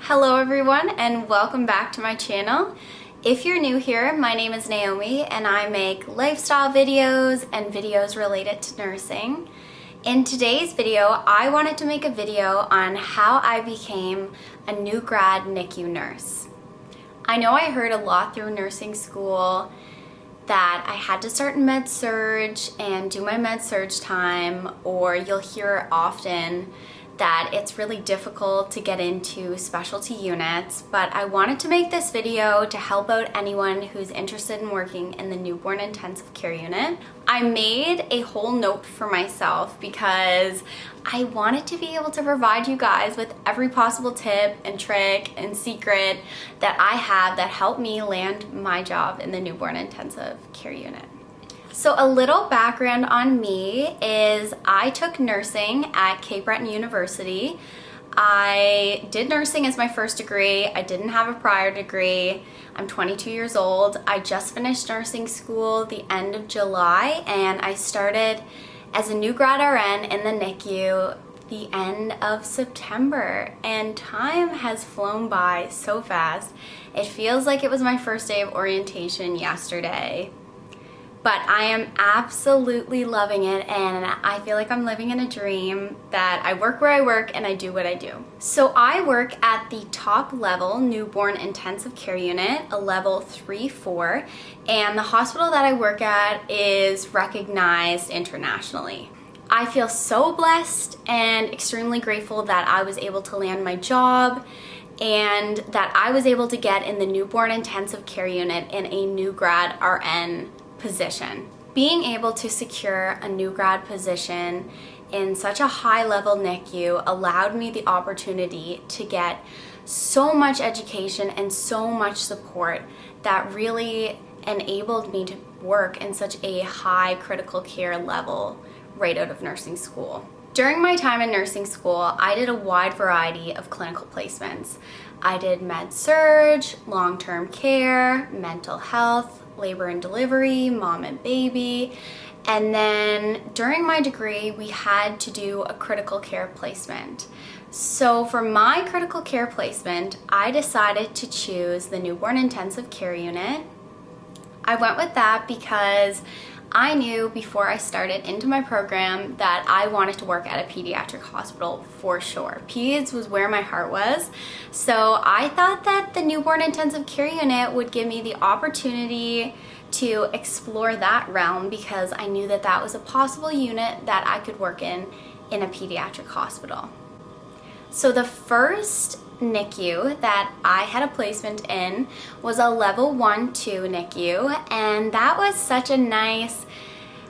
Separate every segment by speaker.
Speaker 1: Hello everyone and welcome back to my channel. If you're new here, my name is Naomi and I make lifestyle videos and videos related to nursing. In today's video, I wanted to make a video on how I became a new grad NICU nurse. I know I heard a lot through nursing school that I had to start in med-surg and do my med-surg time, or you'll hear often that it's really difficult to get into specialty units, but I wanted to make this video to help out anyone who's interested in working in the newborn intensive care unit. I made a whole note for myself because I wanted to be able to provide you guys with every possible tip and trick and secret that I have that helped me land my job in the newborn intensive care unit. So a little background on me is I took nursing at Cape Breton University. I did nursing as my first degree. I didn't have a prior degree. I'm 22 years old. I just finished nursing school the end of July, and I started as a new grad RN in the NICU the end of September, and time has flown by so fast. It feels like it was my first day of orientation yesterday. But I am absolutely loving it, and I feel like I'm living in a dream that I work where I work and I do what I do. So I work at the top level newborn intensive care unit, a level 3-4, and the hospital that I work at is recognized internationally. I feel so blessed and extremely grateful that I was able to land my job and that I was able to get in the newborn intensive care unit in a new grad RN position. Being able to secure a new grad position in such a high level NICU allowed me the opportunity to get so much education and so much support that really enabled me to work in such a high critical care level right out of nursing school. During my time in nursing school, I did a wide variety of clinical placements. I did med-surg, long-term care, mental health, labor and delivery, mom and baby, and then during my degree we had to do a critical care placement. So for my critical care placement, I decided to choose the newborn intensive care unit. I went with that because I knew before I started into my program that I wanted to work at a pediatric hospital for sure. Peds was where my heart was. So I thought that the newborn intensive care unit would give me the opportunity to explore that realm because I knew that that was a possible unit that I could work in a pediatric hospital. So the first NICU that I had a placement in was a level 1-2 NICU, and that was such a nice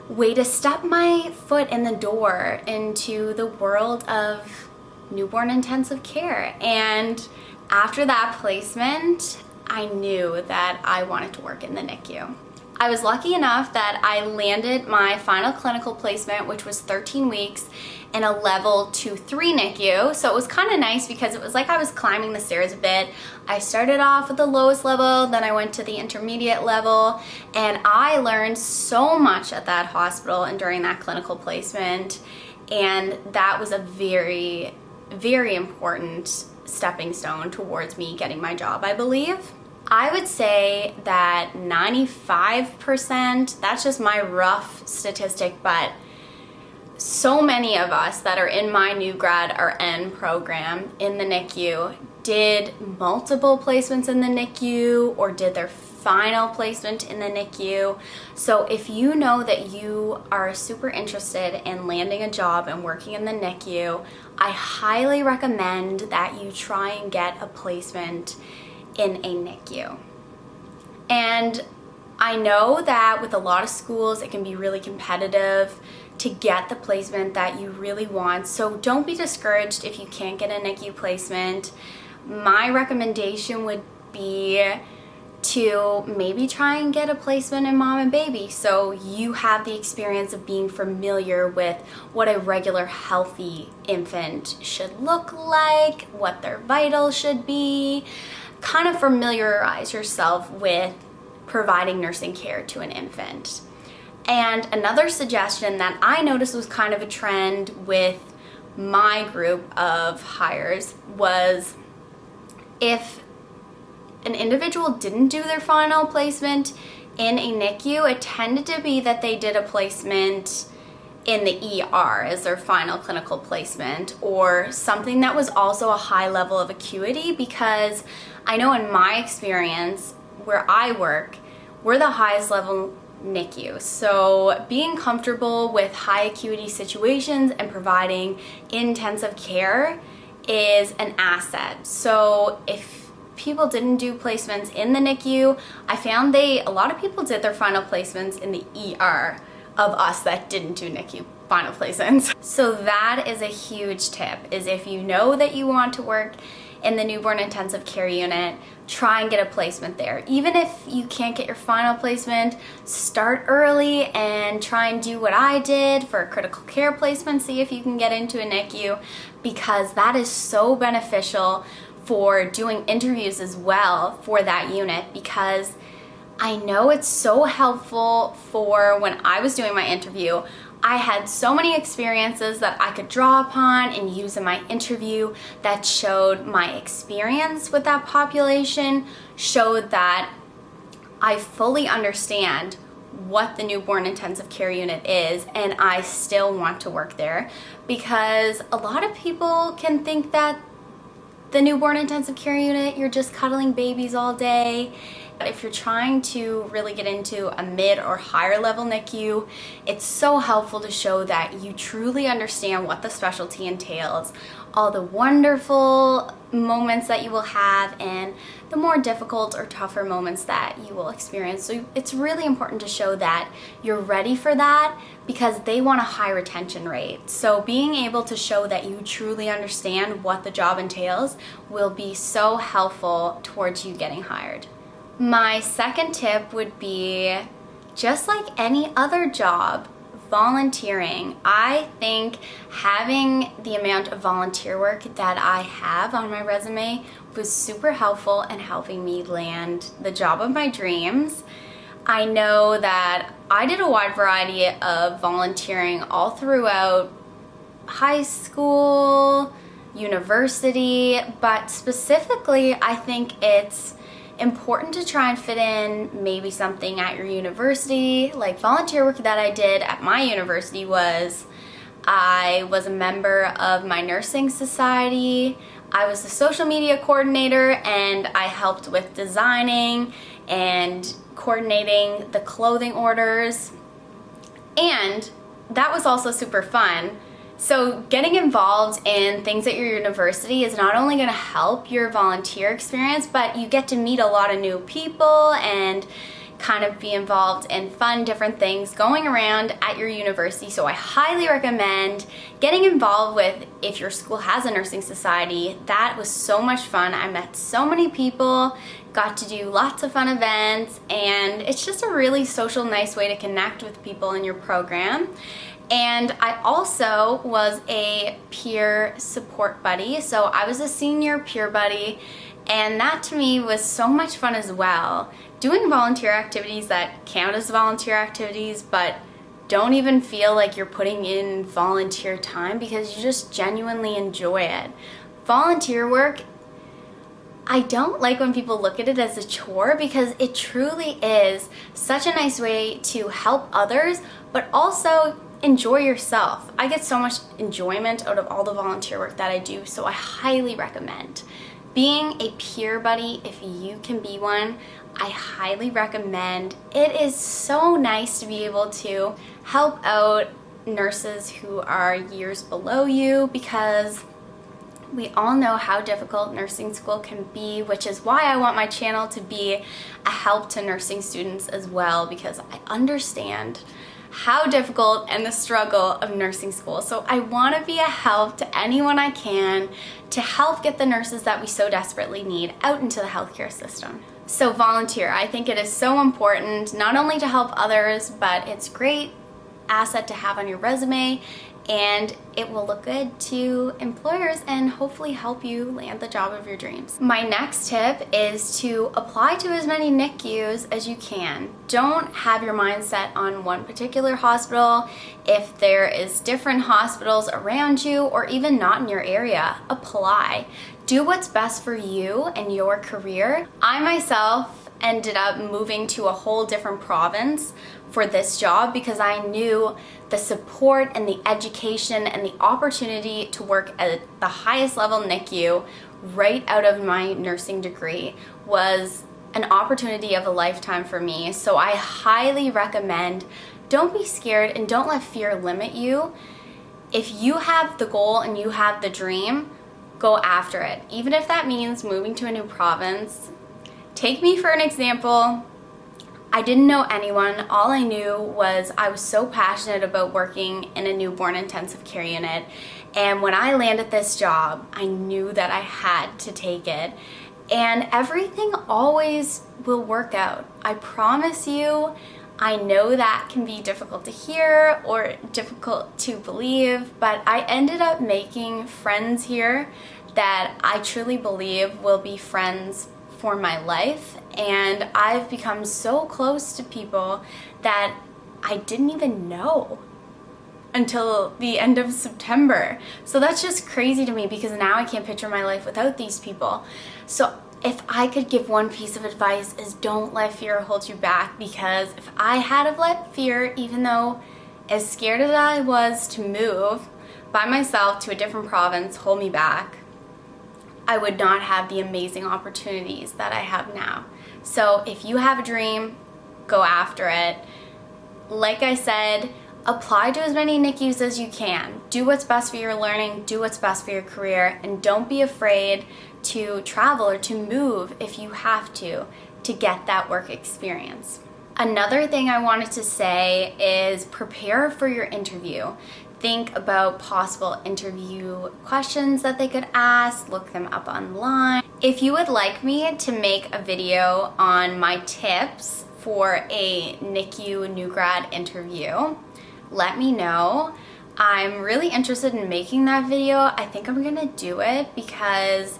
Speaker 1: way to step my foot in the door into the world of newborn intensive care. And after that placement, I knew that I wanted to work in the NICU. I was lucky enough that I landed my final clinical placement, which was 13 weeks, in a level 2-3 NICU. So it was kind of nice because it was like I was climbing the stairs a bit. I started off at the lowest level, then I went to the intermediate level, and I learned so much at that hospital and during that clinical placement. And that was a very, very important stepping stone towards me getting my job, I believe. I would say that 95%, that's just my rough statistic, but so many of us that are in my new grad RN program in the NICU did multiple placements in the NICU or did their final placement in the NICU. So if you know that you are super interested in landing a job and working in the NICU, I highly recommend that you try and get a placement in a NICU. And I know that with a lot of schools it can be really competitive to get the placement that you really want, so don't be discouraged if you can't get a NICU placement. My recommendation would be to maybe try and get a placement in mom and baby so you have the experience of being familiar with what a regular healthy infant should look like, what their vitals should be. Kind of familiarize yourself with providing nursing care to an infant. And another suggestion that I noticed was kind of a trend with my group of hires was if an individual didn't do their final placement in a NICU, it tended to be that they did a placement in the ER as their final clinical placement, or something that was also a high level of acuity, because I know in my experience where I work, we're the highest level NICU. So being comfortable with high acuity situations and providing intensive care is an asset. So if people didn't do placements in the NICU, I found a lot of people did their final placements in the ER of us that didn't do NICU final placements. So that is a huge tip, is if you know that you want to work in the newborn intensive care unit, try and get a placement there. Even if you can't get your final placement, start early and try and do what I did for a critical care placement, see if you can get into a NICU, because that is so beneficial for doing interviews as well for that unit, because I know it's so helpful for when I was doing my interview. I had so many experiences that I could draw upon and use in my interview that showed my experience with that population, showed that I fully understand what the newborn intensive care unit is, and I still want to work there, because a lot of people can think that the newborn intensive care unit, you're just cuddling babies all day. If you're trying to really get into a mid or higher level NICU, it's so helpful to show that you truly understand what the specialty entails, all the wonderful moments that you will have, and the more difficult or tougher moments that you will experience. So it's really important to show that you're ready for that, because they want a high retention rate. So being able to show that you truly understand what the job entails will be so helpful towards you getting hired. My second tip would be, just like any other job, volunteering. I think having the amount of volunteer work that I have on my resume was super helpful in helping me land the job of my dreams. I know that I did a wide variety of volunteering all throughout high school, university, but specifically I think it's important to try and fit in maybe something at your university. Like volunteer work that I did at my university was, I was a member of my nursing society. I was the social media coordinator, and I helped with designing and coordinating the clothing orders. And that was also super fun. So getting involved in things at your university is not only going to help your volunteer experience, but you get to meet a lot of new people and kind of be involved in fun, different things going around at your university. So I highly recommend getting involved with, if your school has a nursing society. That was so much fun. I met so many people, got to do lots of fun events, and it's just a really social, nice way to connect with people in your program. And I also was a peer support buddy. So I was a senior peer buddy, and that to me was so much fun as well. Doing volunteer activities that count as volunteer activities, but don't even feel like you're putting in volunteer time, because you just genuinely enjoy it. Volunteer work, I don't like when people look at it as a chore, because it truly is such a nice way to help others, but also enjoy yourself. I get so much enjoyment out of all the volunteer work that I do, so I highly recommend being a peer buddy. If you can be one, I highly recommend. It is so nice to be able to help out nurses who are years below you, because we all know how difficult nursing school can be, which is why I want my channel to be a help to nursing students as well, because I understand how difficult and the struggle of nursing school. So I want to be a help to anyone I can to help get the nurses that we so desperately need out into the healthcare system. So volunteer, I think it is so important, not only to help others, but it's a great asset to have on your resume, and it will look good to employers and hopefully help you land the job of your dreams. My next tip is to apply to as many NICUs as you can. Don't have your mind set on one particular hospital. If there is different hospitals around you or even not in your area, apply. Do what's best for you and your career. I myself ended up moving to a whole different province for this job because I knew the support and the education and the opportunity to work at the highest level NICU right out of my nursing degree was an opportunity of a lifetime for me. So I highly recommend, don't be scared and don't let fear limit you. If you have the goal and you have the dream, go after it. Even if that means moving to a new province. Take me for an example. I didn't know anyone. All I knew was I was so passionate about working in a newborn intensive care unit. And when I landed this job, I knew that I had to take it. And everything always will work out. I promise you. I know that can be difficult to hear or difficult to believe, but I ended up making friends here that I truly believe will be friends for my life. And I've become so close to people that I didn't even know until the end of September. So that's just crazy to me because now I can't picture my life without these people. So if I could give one piece of advice is don't let fear hold you back, because if I had have let fear, even though as scared as I was to move by myself to a different province, hold me back, I would not have the amazing opportunities that I have now. So if you have a dream, go after it. Like I said, apply to as many NICUs as you can. Do what's best for your learning, do what's best for your career, and don't be afraid to travel or to move if you have to get that work experience. Another thing I wanted to say is prepare for your interview. Think about possible interview questions that they could ask, look them up online. If you would like me to make a video on my tips for a NICU new grad interview, let me know. I'm really interested in making that video. I think I'm gonna do it because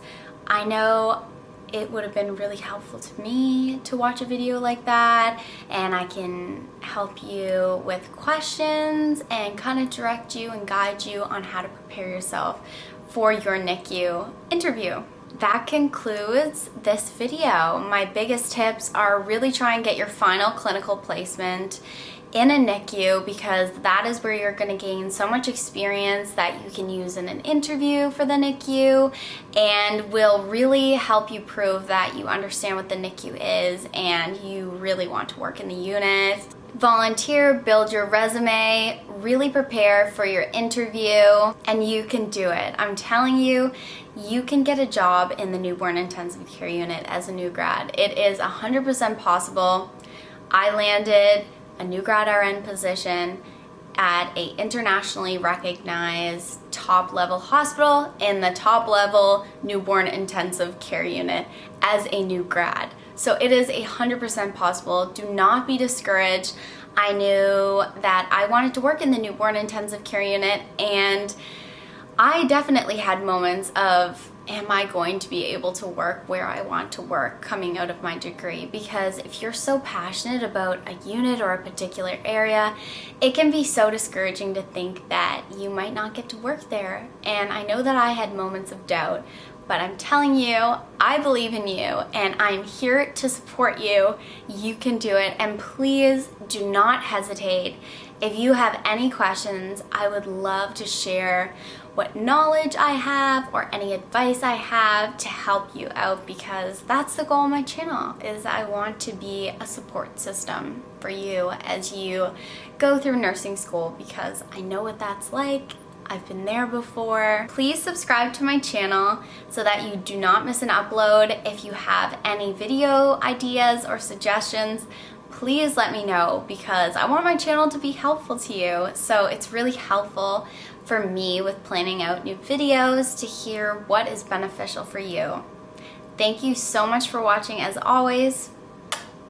Speaker 1: I know it would have been really helpful to me to watch a video like that, and I can help you with questions and kind of direct you and guide you on how to prepare yourself for your NICU interview. That concludes this video. My biggest tips are really try and get your final clinical placement in a NICU, because that is where you're going to gain so much experience that you can use in an interview for the NICU and will really help you prove that you understand what the NICU is and you really want to work in the unit. Volunteer, build your resume, really prepare for your interview, and you can do it. I'm telling you, you can get a job in the newborn intensive care unit as a new grad. It is 100% possible. I landed a new grad RN position at a internationally recognized top level hospital in the top level newborn intensive care unit as a new grad. So it is 100% possible. Do not be discouraged. I knew that I wanted to work in the newborn intensive care unit, and I definitely had moments of, am I going to be able to work where I want to work coming out of my degree? Because if you're so passionate about a unit or a particular area, it can be so discouraging to think that you might not get to work there. And I know that I had moments of doubt, but I'm telling you, I believe in you and I'm here to support you. You can do it, and please do not hesitate. If you have any questions, I would love to share what knowledge I have or any advice I have to help you out, because that's the goal of my channel, is I want to be a support system for you as you go through nursing school, because I know what that's like. I've been there before. Please subscribe to my channel so that you do not miss an upload. If you have any video ideas or suggestions, please let me know, because I want my channel to be helpful to you. So it's really helpful for me with planning out new videos to hear what is beneficial for you. Thank you so much for watching as always.